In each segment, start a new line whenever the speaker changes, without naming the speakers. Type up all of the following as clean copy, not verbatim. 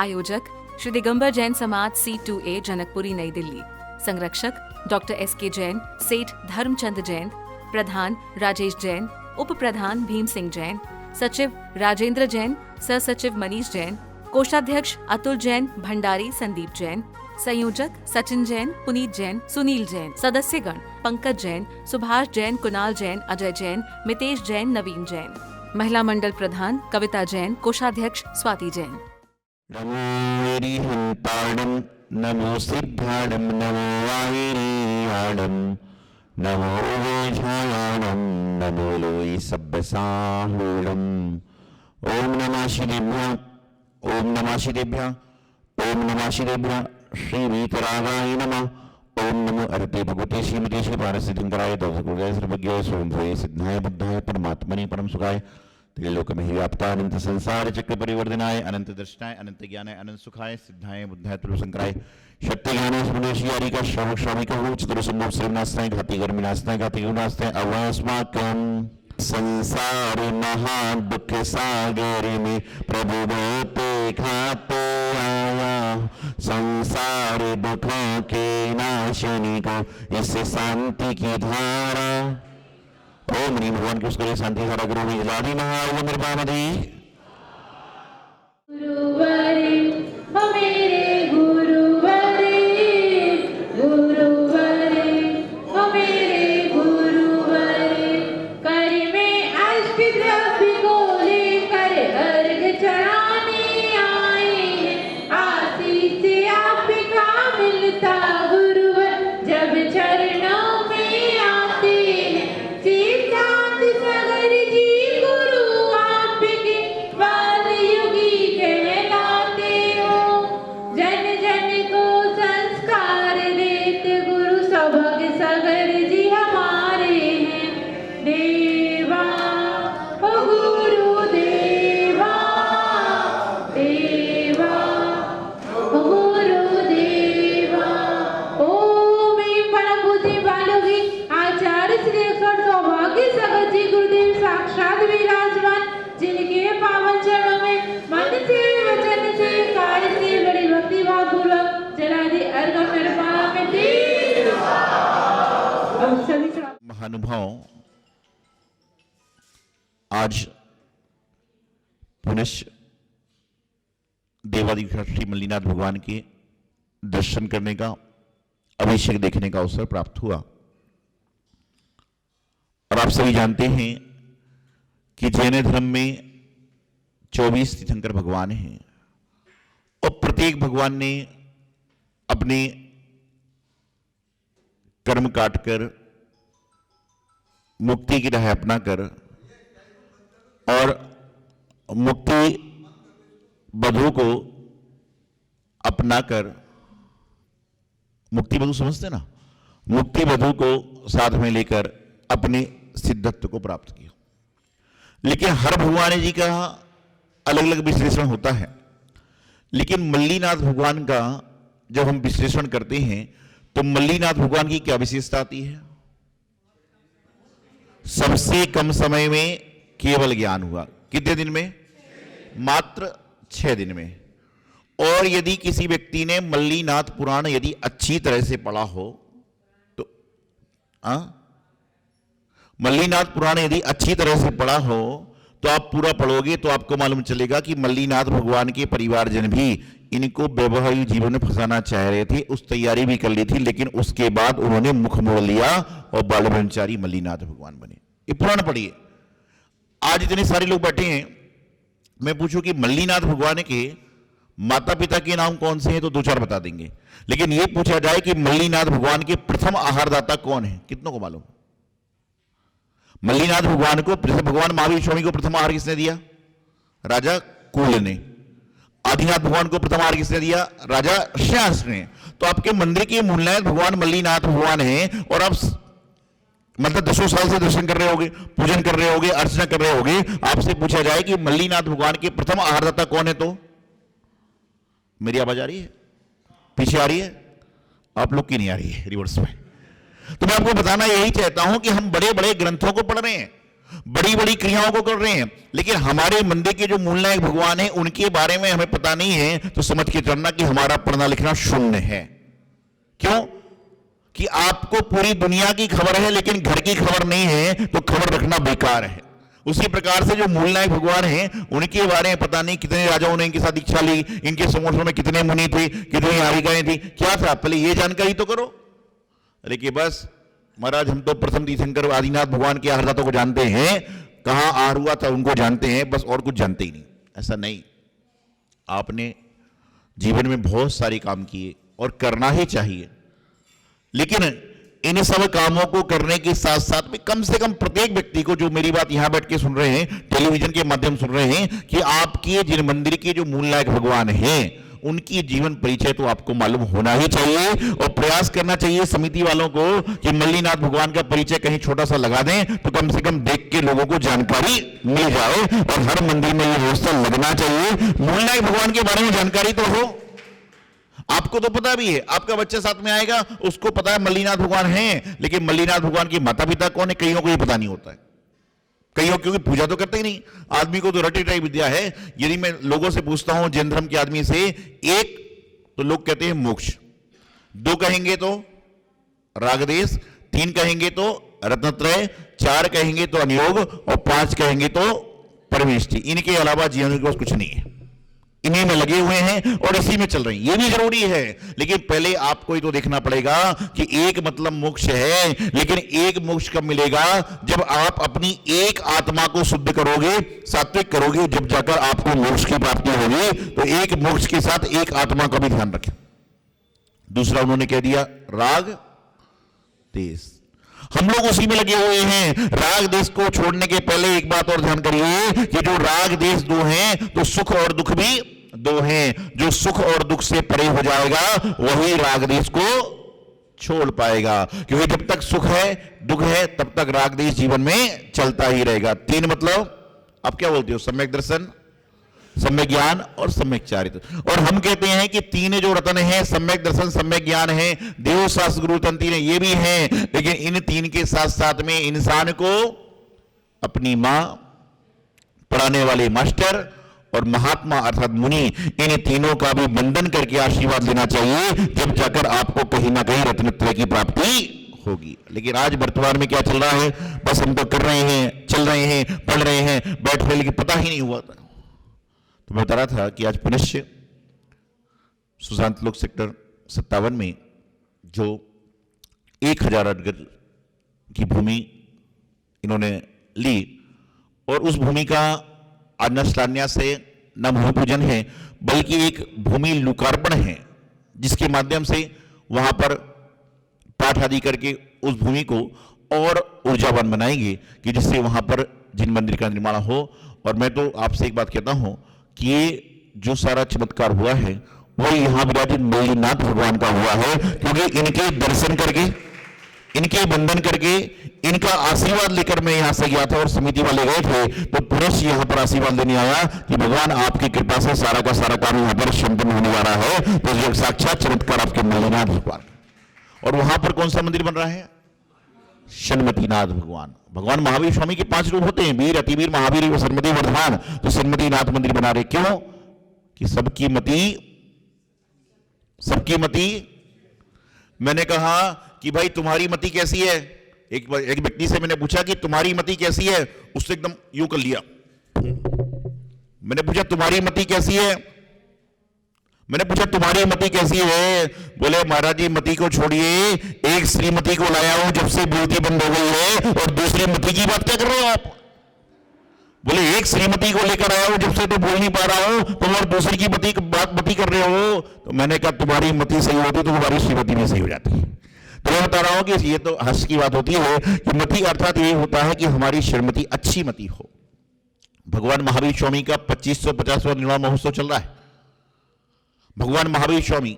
आयोजक श्री दिगंबर जैन समाज C2A जनकपुरी नई दिल्ली। संरक्षक डॉक्टर S.K. जैन, सेठ धर्मचंद जैन, प्रधान राजेश जैन, उप प्रधान भीम सिंह जैन, सचिव राजेंद्र जैन, सह सचिव मनीष जैन, कोषाध्यक्ष अतुल जैन, भंडारी संदीप जैन, संयोजक सचिन जैन, पुनीत जैन, सुनील जैन, सदस्यगण पंकज जैन, सुभाष जैन, कुणाल जैन, अजय जैन, मितेश जैन, नवीन जैन। महिला मंडल प्रधान कविता जैन, कोषाध्यक्ष स्वाति जैन।
नमो हंताड़म, नमो सिद्धाड़म, नमो वाहिनीयाड़म, नमो वेषायाणम, नमो लोई सब्बसाहूड़म। ओम नमः शिवेभ्यः, ओम नमः शिवेभ्यः, ओम नमः शिवेभ्यः। श्री वीतरागाय नमः। ओम नमो अरते भगवते श्रीमते श्री पारसिद्धंकराय दौसकुलाय सर्वज्ञाय स्वयंभुवे सिद्धाय बुद्धाय परमात्मने परम सुखाय त्रिलोकमहि व्याप्तानंत संसार चक्र परिवर्तनाय अनंत दर्शनाय अनंत ज्ञानाय अनंत सुखाय सिद्धाय बुद्धाय त्रिलोकशंकराय शक्ति ज्ञान स्मृति का श्रवण श्राविक हो चतुर संभव श्रवणास्ताय घाति गर्मिनास्ताय घाति गुणास्ताय अवस्माकम संसार महा दुख सागर में प्रभु ते खाते आया। संसार दुखों के नाशनी को इस शांति की धारा। ओम ह्रीं भगवान की उसके लिए शांति धारा गुरु में इलाही महाव निर्वामदी।
गुरुवरे हो मेरे गुरुवरे, गुरुवरे हो मेरे गुरुवरे। कर में अष्टद्रव्य को लेकर अर्घ चढ़ाने आए हैं। आशीष आपका मिलता गुरुवर जब चरणों में आते हैं। शिव चांद सागर जी गुरु आपके बाल युगी कहलाते हो। जन जन को संस्कार देते गुरु सौभाग्य सागर जी हमारे हैं। देवा ओ गुरु देवा, देवा ओ गुरु देवा। ओम ऐं परम बुद्धि बालोगी आचार्य श्री सौभाग्य सागर जी गुरुदेव साक्षात विराजमान, जिनके पावन चरणों में मन से वचन से कार्य से बड़ी भक्ति भाव पूर्वक जलादि अर्घ निर्माण में देव। अब सभी
महानुभाव, आज पुनः देवाधिदेव श्री मल्लीनाथ भगवान के दर्शन करने का, अभिषेक देखने का अवसर प्राप्त हुआ। और आप सभी जानते हैं कि जैन धर्म में 24 तीर्थंकर भगवान हैं और प्रत्येक भगवान ने अपने कर्म काटकर मुक्ति की राह अपनाकर और मुक्ति बधु को अपनाकर, मुक्ति बधु समझते ना, मुक्ति बधु को साथ में लेकर अपने सिद्धत्व को प्राप्त किया। लेकिन हर भगवान जी का अलग अलग विश्लेषण होता है। लेकिन मल्लीनाथ भगवान का जब हम विश्लेषण करते हैं तो मल्लीनाथ भगवान की क्या विशेषता आती है? सबसे कम समय में केवल ज्ञान हुआ। कितने दिन में? मात्र 6 दिन में। और यदि किसी व्यक्ति ने मल्लीनाथ पुराण यदि अच्छी तरह से पढ़ा हो तो मल्लीनाथ पुराण यदि अच्छी तरह से पढ़ा हो तो आप पूरा पढ़ोगे तो आपको मालूम चलेगा कि मल्लीनाथ भगवान के परिवारजन भी इनको वैवाहिक जीवन में फंसाना चाह रहे थे। उस तैयारी भी कर ली थी, लेकिन उसके बाद उन्होंने मुख मोड़ लिया और बाल ब्रह्मचारी मल्लीनाथ भगवान बने। ये पुराण पढ़िए। आज इतने सारे लोग बैठे हैं, मैं पूछूं कि मल्लीनाथ भगवान के माता पिता के नाम कौन से हैं तो 2-4 बता देंगे। लेकिन यह पूछा जाए कि मल्लीनाथ भगवान के प्रथम आहारदाता कौन है, कितनों को मालूम? मल्लीनाथ भगवान को, भगवान महावीर स्वामी को प्रथम आहार किसने दिया? राजा कुल ने। आदिनाथ भगवान को प्रथम आहार किसने दिया? राजा श्यास ने। तो आपके मंदिर के मूलनायक भगवान मल्लीनाथ भगवान हैं और आप मतलब 10 साल से दर्शन कर रहे होगे, पूजन कर रहे होगे, अर्चना कर रहे होगे। आपसे पूछा जाए कि मल्लीनाथ भगवान के प्रथम आहारदाता कौन है तो मेरी आवाज आ रही है? पीछे आ रही है? आप लोग की नहीं आ रही है, रिवर्स में। तो मैं आपको बताना यही चाहता हूं कि हम बड़े बड़े ग्रंथों को पढ़ रहे हैं, बड़ी बड़ी क्रियाओं को कर रहे हैं, लेकिन हमारे मंदिर के जो मूलनायक भगवान हैं उनके बारे में हमें पता नहीं है, तो समझ के चलना कि हमारा पढ़ना लिखना शून्य है। क्यों? कि आपको पूरी दुनिया की खबर है लेकिन घर की खबर नहीं है, तो खबर रखना बेकार है। उसी प्रकार से जो मूलनायक भगवान हैं उनके बारे में पता नहीं कितने राजाओं ने इनके साथ दीक्षा ली, इनके समूह में कितने मुनि थे, कितनी आरिकाएं थी, क्या था, पहले ये जानकारी तो करो। लेकिन बस महाराज हम तो प्रथम तीर्थंकर आदिनाथ भगवान के आहारदातों को जानते हैं, कहां आहार हुआ था उनको जानते हैं, बस और कुछ जानते ही नहीं। ऐसा नहीं, आपने जीवन में बहुत सारे काम किए और करना ही चाहिए, लेकिन इन सब कामों को करने के साथ साथ में कम से कम प्रत्येक व्यक्ति को, जो मेरी बात यहां बैठ के सुन रहे हैं, टेलीविजन के माध्यम सुन रहे हैं, कि आपके जिन मंदिर के जो मूलनायक भगवान हैं उनकी जीवन परिचय तो आपको मालूम होना ही चाहिए, और प्रयास करना चाहिए समिति वालों को कि मल्लीनाथ भगवान का परिचय कहीं छोटा सा लगा दें, तो कम से कम देख के लोगों को जानकारी मिल जाए। और हर मंदिर में ये व्यवस्था लगना चाहिए, मूलनायक भगवान के बारे में जानकारी तो हो। आपको तो पता भी है, आपका बच्चा साथ में आएगा, उसको पता है मल्लीनाथ भगवान हैं, लेकिन मल्लीनाथ भगवान के माता पिता कौन है कईयों को ये पता नहीं होता है। कईयों क्योंकि पूजा तो करते ही नहीं, आदमी को तो रटी टाई विद्या है। यदि मैं लोगों से पूछता हूं जैन धर्म के आदमी से, एक तो लोग कहते हैं मोक्ष, दो कहेंगे तो रागदेश, तीन कहेंगे तो रत्नत्रय, चार कहेंगे तो अनियोग, और पांच कहेंगे तो परमेष्टि। इनके अलावा जीवन के पास कुछ नहीं है, इन्हीं में लगे हुए हैं और इसी में चल रहे हैं। ये भी जरूरी है, लेकिन पहले आपको ही तो देखना पड़ेगा कि एक मतलब मोक्ष है, लेकिन एक मोक्ष कब मिलेगा? जब आप अपनी एक आत्मा को शुद्ध करोगे, सात्विक करोगे, जब जाकर आपको मोक्ष की प्राप्ति होगी। तो एक मोक्ष के साथ एक आत्मा का भी ध्यान रखें। दूसरा उन्होंने कह दिया राग देश, हम लोग उसी में लगे हुए हैं। राग देश को छोड़ने के पहले एक बात और ध्यान करिए कि जो राग देश दो हैं, तो सुख और दुख भी दो हैं। जो सुख और दुख से परे हो जाएगा वही राग देश को छोड़ पाएगा, क्योंकि जब तक सुख है दुख है तब तक राग देश जीवन में चलता ही रहेगा। तीन मतलब आप क्या बोलते हो? सम्यक दर्शन, सम्यक ज्ञान और सम्यक चारित्र। और हम कहते हैं कि तीन जो रत्न हैं, सम्यक दर्शन, सम्यक ज्ञान है, देव शास्त्र गुरु तंत्र है, ये भी हैं, लेकिन इन तीन के साथ साथ में इंसान को अपनी मां, पढ़ाने वाले मास्टर और महात्मा अर्थात मुनि, इन तीनों का भी बंधन करके आशीर्वाद लेना चाहिए, जब जाकर आपको कहीं ना कहीं रत्नत्रय की प्राप्ति होगी। लेकिन आज वर्तमान में क्या चल रहा है? बस हम तो कर रहे हैं, चल रहे हैं, पढ़ रहे हैं, बैठ रहे, लेकिन पता ही नहीं हुआ था। तो मैं बता रहा था कि आज पुनश्च सुशांत लोक सेक्टर 57 में जो 1000 गज की भूमि इन्होंने ली, और उस भूमि का अन्य शिलान्यास से न भूमि पूजन है बल्कि एक भूमि लोकार्पण है, जिसके माध्यम से वहां पर पाठ आदि करके उस भूमि को और ऊर्जावान बनाएंगे कि जिससे वहां पर जिन मंदिर का निर्माण हो। और मैं तो आपसे एक बात कहता हूं कि ये जो सारा चमत्कार हुआ है वो यहां विराजित मल्लीनाथ भगवान का हुआ है, क्योंकि इनके दर्शन करके, इनके बंधन करके, इनका आशीर्वाद लेकर मैं यहां से गया था और समिति वाले गए थे, तो पुरुष यहां पर आशीर्वाद लेने आया कि भगवान आपकी कृपा से सारा का सारा काम यहां पर संपन्न होने वाला है। तो ये साक्षात चमत्कार आपके मल्लीनाथ भगवान। और वहां पर कौन सा मंदिर बन रहा है? सन्मतिनाथ भगवान। भगवान महावीर स्वामी के 5 रूप होते हैं, वीर, अतिवीर, महावीर, सन्मति, वर्धमान। तो सन्मतिनाथ मंदिर बना रहे, क्यों? कि सबकी मति। मैंने कहा कि भाई तुम्हारी मति कैसी है? एक व्यक्ति से मैंने पूछा कि तुम्हारी मति कैसी है, उसने एकदम यूं कर लिया। मैंने पूछा तुम्हारी मति कैसी है? बोले महाराज जी मति को छोड़िए, एक श्रीमती को लाया हूं जब से बोलती बंद हो गई है, और दूसरी मति की बात क्या कर रहे हो आप? बोले एक श्रीमती को लेकर आया हूं जब से तो बोल नहीं पा रहा हूं, तुम और दूसरी की मति कर रहे हो। तो मैंने कहा तुम्हारी मति सही होती तो तुम्हारी श्रीमती भी सही हो जाती। तो मैं बता रहा हूं कि ये तो हर्ष की बात होती है कि मति अर्थात ये होता है कि हमारी श्रीमती अच्छी मति हो। भगवान महावीर स्वामी का 2550वां निर्वाण महोत्सव चल रहा है। भगवान महावीर स्वामी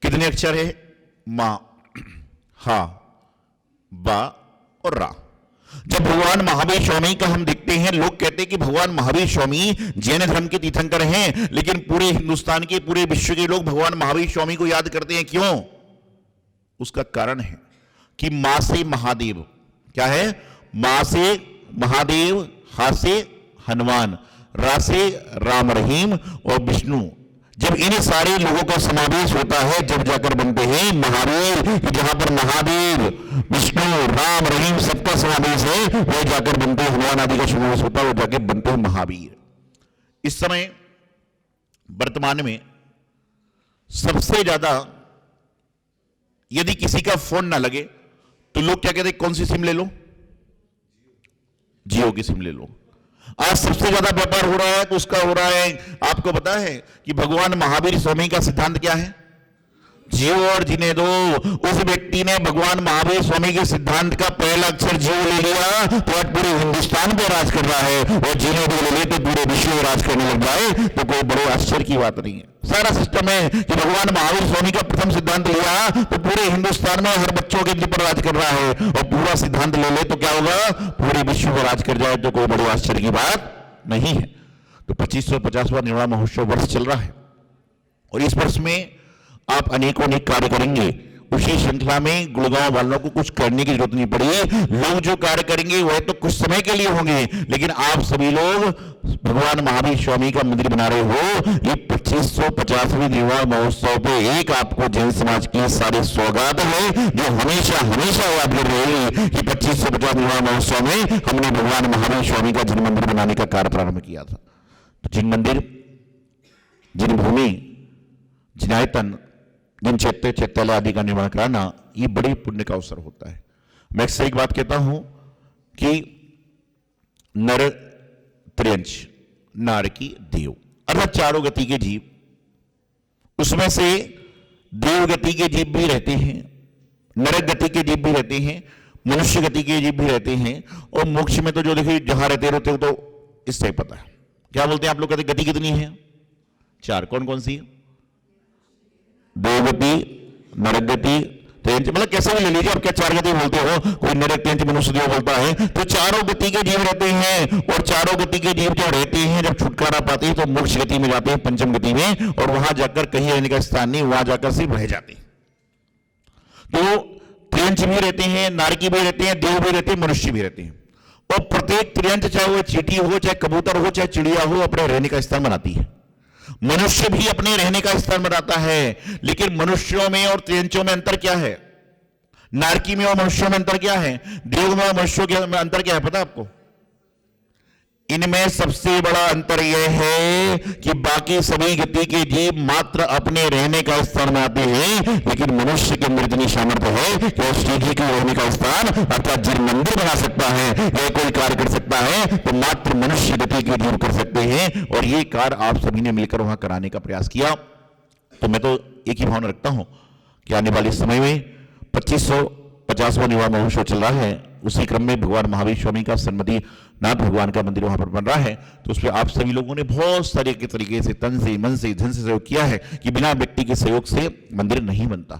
कितने अक्षर है? मां, हा, बा और रा। जब भगवान महावीर स्वामी का हम देखते हैं, लोग कहते हैं कि भगवान महावीर स्वामी जैन धर्म के तीर्थंकर हैं, लेकिन पूरे हिंदुस्तान के, पूरे विश्व के लोग भगवान महावीर स्वामी को याद करते हैं। क्यों? उसका कारण है कि मां से महादेव, क्या है? मां से महादेव, हा से हनुमान, रा से राम रहीम और विष्णु। जब इन सारे लोगों का समावेश होता है जब जाकर बनते हैं महावीर। जहां पर महादेव, विष्णु, राम रहीम सबका समावेश है वो जाकर बनते हैं, हनुमान आदि का समावेश होता है वो जाकर बनते हैं महावीर। इस समय वर्तमान में सबसे ज्यादा यदि किसी का फोन ना लगे तो लोग क्या कहते हैं, कौन सी सिम ले लो, जियो की सिम ले लो। आज सबसे ज्यादा व्यापार हो रहा है तो उसका हो रहा है, आपको पता है कि भगवान महावीर स्वामी का सिद्धांत क्या है, जियो और जीने दो। उस व्यक्ति ने भगवान महावीर स्वामी के सिद्धांत का पहला अक्षर जियो ले लिया तो आज पूरे हिंदुस्तान को राज कर रहा है, और जीने दो ले ले तो पूरे विश्व को राज करने लग जाए तो कोई बड़े आश्चर्य की बात नहीं है। सारा सिस्टम है कि भगवान महावीर स्वामी का प्रथम सिद्धांत लिया तो पूरे हिंदुस्तान में हर बच्चों के ऊपर राज कर रहा है, और पूरा सिद्धांत ले ले तो क्या होगा, पूरे विश्व को राज कर जाए तो कोई बड़े आश्चर्य की बात नहीं है। तो 2550वां निर्वाण महोत्सव वर्ष चल रहा है और इस वर्ष में आप अनेकों अनेक कार्य करेंगे। उसी श्रृंखला में गुड़गांव वालों को कुछ करने की जरूरत नहीं पड़ी। लोग जो कार्य करेंगे वह तो कुछ समय के लिए होंगे, लेकिन आप सभी लोग भगवान महावीर स्वामी का मंदिर बना रहे हो। ये 2550वें निर्वाण महोत्सव पे एक आपको जैन समाज की सारी सौगात है जो हमेशा हमेशा याद कर रहेगी कि 2550 निर्वाण महोत्सव में हमने भगवान महावीर स्वामी का जिन मंदिर बनाने का कार्य प्रारंभ किया था। तो जिन मंदिर, जिन भूमि, जिन आयतन, जिन चैत्य चैत्यालय आदि का निर्माण कराना ये बड़े पुण्य का अवसर होता है। मैं अक्सर एक बात कहता हूं कि नर त्र्यंच, नार की देव, अर्थात चारों गति के जीव, उसमें से देव गति के जीव भी रहते हैं, नरक गति के जीव भी रहते हैं, मनुष्य गति के जीव भी रहते हैं, और मोक्ष में तो जो देखिए जहां रहते हो तो इससे पता है क्या बोलते हैं आप लोग, कहते गति कितनी है, चार। कौन कौन सी है, देवगति, नरक गति, त्र्यंच, मतलब कैसे भी ले लीजिए आप, क्या चार गति बोलते हो, कोई नरक, त्र्यंच, मनुष्य देव बोलता है। तो चारों गति के जीव रहते हैं, और चारों गति के जीव जो रहते हैं जब छुटकारा पाते हैं तो मोक्ष गति में जाते हैं, पंचम गति में, और वहां जाकर कहीं रहने का स्थान नहीं, वहां जाकर सिर्फ रह जाते हैं। तो त्र्यंच भी रहते हैं, नारकी भी रहते हैं, देव भी रहते हैं, मनुष्य भी रहते हैं, और प्रत्येक त्र्यंच चाहे वो चींटी हो, चाहे कबूतर हो, चाहे चिड़िया हो, अपने रहने का स्थान बनाती है। मनुष्य भी अपने रहने का स्थान बनाता है, लेकिन मनुष्यों में और त्र्यंचों में अंतर क्या है, नारकी में और मनुष्यों में अंतर क्या है, देव में और मनुष्यों के अंतर क्या है, पता आपको? इनमें सबसे बड़ा अंतर यह है कि बाकी सभी गति के जीव मात्र अपने रहने का स्थान में आते हैं, लेकिन मनुष्य के अंदर इतनी सामर्थ्य है कि वो श्री जी के रहने का स्थान अर्थात जिन मंदिर बना सकता है या कोई कार्य कर सकता है तो मात्र मनुष्य गति के जीव कर सकते हैं, और ये कार्य आप सभी ने मिलकर वहां कराने का प्रयास किया। तो मैं तो एक ही भावना रखता हूं कि आने वाले समय में 2550वां निर्वाण महोत्सव चल रहा है, उसी क्रम में भगवान महावीर स्वामी का सन्मति नाथ भगवान का मंदिर वहां पर बन रहा है। तो उसमें आप सभी लोगों ने बहुत सारे के तरीके से, तन से, मन से, धन से सहयोग किया है कि बिना व्यक्ति के सहयोग से मंदिर नहीं बनता।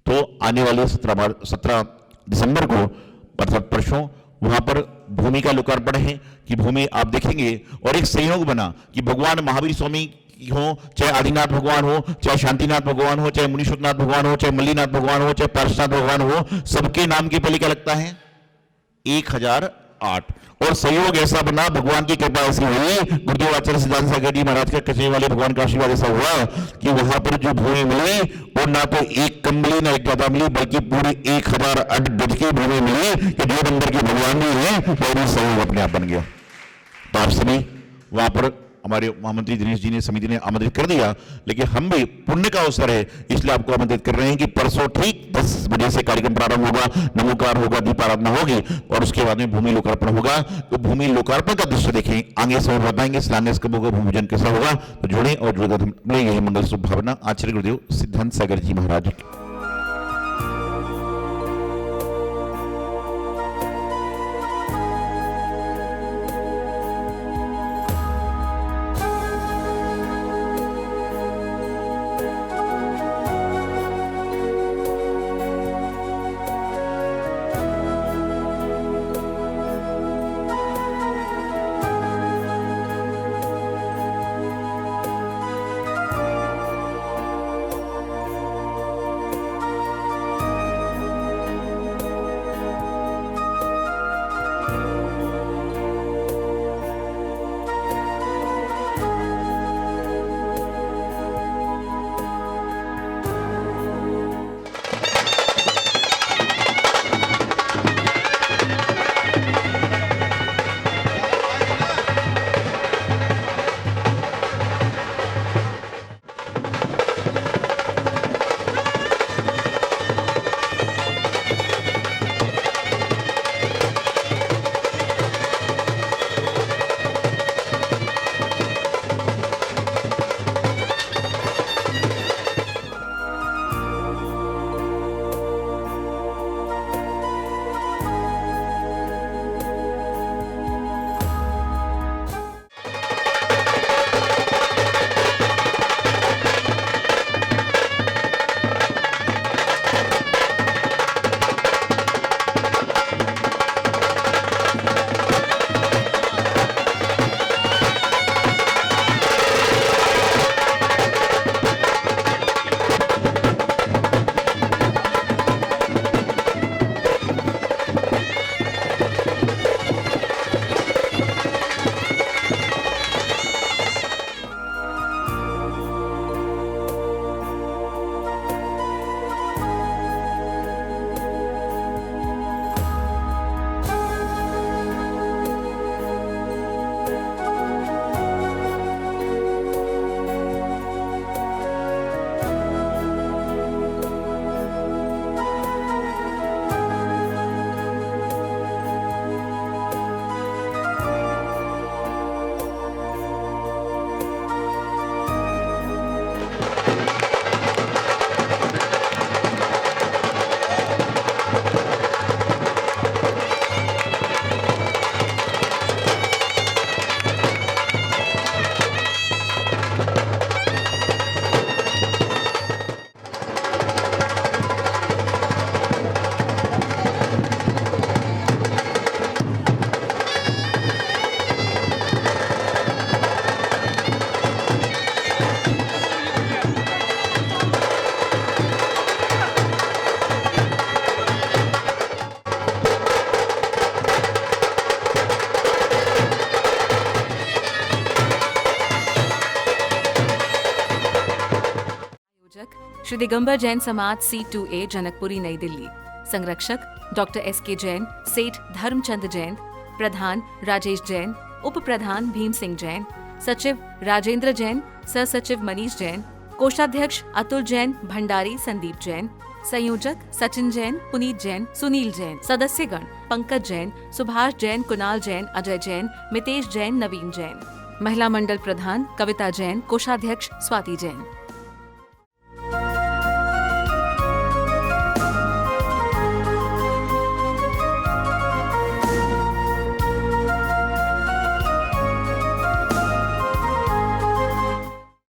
तो आने वाले 17 दिसंबर को अर्थात परसों वहां पर भूमि का लोकार्पण है कि भूमि आप देखेंगे, और एक संयोग बना कि भगवान महावीर स्वामी हो, चाहे आदिनाथ भगवान हो, चाहे शांतिनाथ भगवान हो, चाहे मुनीश्वरनाथ भगवान हो, चाहे मल्लीनाथ भगवान हो, चाहे पार्श्वनाथ भगवान हो, सबके नाम की पहले क्या लगता है 1008। और सहयोग ऐसा बना, भगवान की कृपा ऐसी हुई, गुरुदेव आचार्य सिद्धांत सागर जी महाराज के कचरे वाले भगवान का आशीर्वाद ऐसा हुआ कि वहां पर जो भूमि मिली वो ना तो एक कम मिली ना एक ज्यादा मिली, बल्कि पूरी 1008 गज की भूमि मिली कि जो नंबर की भगवान भी है और भी सहयोग अपने आप बन गया। तो आप सभी वहां पर हमारे महामंत्री दिनेश जी ने, समिति ने आमंत्रित कर दिया, लेकिन हम भी पुण्य का अवसर है इसलिए आपको आमंत्रित कर रहे हैं कि परसों ठीक 10 बजे से कार्यक्रम प्रारंभ होगा, नमोकार होगा, दीपाराधना होगी और उसके बाद में भूमि लोकार्पण होगा। तो भूमि लोकार्पण का दृश्य देखें, आगे समय बताएंगे शिलान्यास कब होगा, भूमि पूजन कैसा होगा। तो जुड़े और जुड़कर यही मंगल शुभ भावना आचार्य गुरुदेव सिद्धांत सागर जी महाराज।
श्री दिगंबर जैन समाज C2A जनकपुरी नई दिल्ली। संरक्षक डॉक्टर SK जैन, सेठ धर्मचंद जैन, प्रधान राजेश जैन, उप प्रधान भीम सिंह जैन, सचिव राजेंद्र जैन, सह सचिव मनीष जैन, कोषाध्यक्ष अतुल जैन, भंडारी संदीप जैन, संयोजक सचिन जैन, पुनीत जैन, सुनील जैन, सदस्यगण पंकज जैन, सुभाष जैन, कुणाल जैन, अजय जैन, मितेश जैन, नवीन जैन। महिला मंडल प्रधान कविता जैन, कोषाध्यक्ष स्वाति जैन।